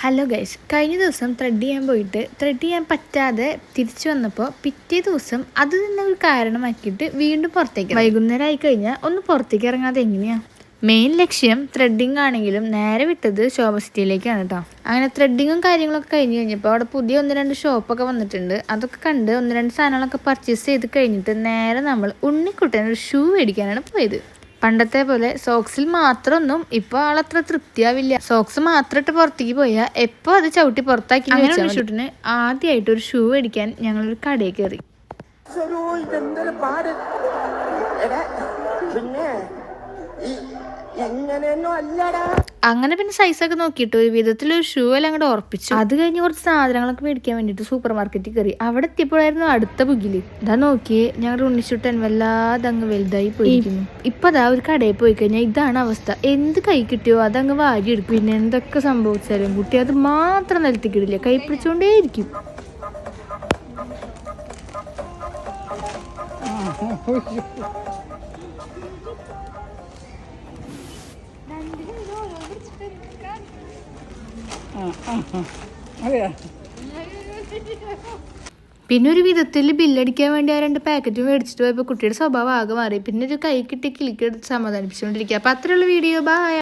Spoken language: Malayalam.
ഹലോ ഗൈസ്, കഴിഞ്ഞ ദിവസം ത്രെഡ് ചെയ്യാൻ പോയിട്ട് ത്രെഡ് ചെയ്യാൻ പറ്റാതെ തിരിച്ചു വന്നപ്പോൾ പിറ്റേ ദിവസം അത് തന്നെ ഒരു കാരണമാക്കിയിട്ട് വീണ്ടും പുറത്തേക്ക് വൈകുന്നേരം ആയി കഴിഞ്ഞാൽ ഒന്ന് പുറത്തേക്ക് ഇറങ്ങാതെ എങ്ങനെയാണ്. മെയിൻ ലക്ഷ്യം ത്രെഡിങ് ആണെങ്കിലും നേരെ വിട്ടത് ശോഭ സിറ്റിയിലേക്കാണ് കേട്ടോ. അങ്ങനെ ത്രെഡിങ്ങും കാര്യങ്ങളൊക്കെ കഴിഞ്ഞ് കഴിഞ്ഞപ്പോൾ അവിടെ പുതിയ 1-2 ഷോപ്പൊക്കെ വന്നിട്ടുണ്ട്. അതൊക്കെ കണ്ട് 1-2 സാധനങ്ങളൊക്കെ പർച്ചേസ് ചെയ്ത് കഴിഞ്ഞിട്ട് നേരെ നമ്മൾ ഉണ്ണിക്കുട്ടനൊരു ഷൂ മേടിക്കാനാണ് പോയത്. പണ്ടത്തെ പോലെ സോക്സിൽ മാത്രമൊന്നും ഇപ്പോൾ ആളത്ര തൃപ്തിയാവില്ല. സോക്സ് മാത്രം ഇട്ട് പുറത്തേക്ക് പോയാൽ എപ്പോൾ അത് ചവിട്ടി പുറത്താക്കി. അങ്ങനെ ഷൂട്ടിന് ആദ്യമായിട്ട് ഒരു ഷൂ മേടിക്കാൻ ഞങ്ങളൊരു കടയിൽ കയറി. അങ്ങനെ പിന്നെ സൈസൊക്കെ നോക്കിയിട്ട് ഒരു വിധത്തിലൊരു ഷൂ എല്ലാം അങ്ങോട്ട് ഉറപ്പിച്ചു. അത് കഴിഞ്ഞ് കുറച്ച് സാധനങ്ങളൊക്കെ മേടിക്കാൻ വേണ്ടിയിട്ട് സൂപ്പർ മാർക്കറ്റിൽ കയറി. അവിടെ എത്തിയപ്പോഴായിരുന്നു അടുത്ത ബുഗില്. ഇതാ നോക്കിയേ, ഞങ്ങളുടെ ഉണ്ണിച്ചുട്ടൻ വല്ലാതെ അങ്ങ് വലുതായി പോയിരിക്കുന്നു. ഇപ്പൊ അതാ ഒരു കടയിൽ പോയി കഴിഞ്ഞാൽ ഇതാണ് അവസ്ഥ. എന്ത് കൈ കിട്ടിയോ അതങ്ങ് വാരി എടുക്കും. പിന്നെ എന്തൊക്കെ സംഭവിച്ചാലും കുട്ടി അത് മാത്രം നിലത്തിക്കിടില്ല, കൈ പിടിച്ചോണ്ടേയിരിക്കും. പിന്നെ ഒരു വിധത്തിൽ ബില്ലടിക്കാൻ വേണ്ടി ആ 2 പാക്കറ്റ് മേടിച്ചിട്ട് പോയപ്പോൾ കുട്ടിയുടെ സ്വഭാവം ആകെ മാറി. പിന്നെ ഒരു കൈ കിട്ടി കിളിക്കെടുത്ത് സമാധാനിപ്പിച്ചുകൊണ്ടിരിക്കുക. അപ്പം അത്രയുള്ള വീഡിയോ. ബൈ.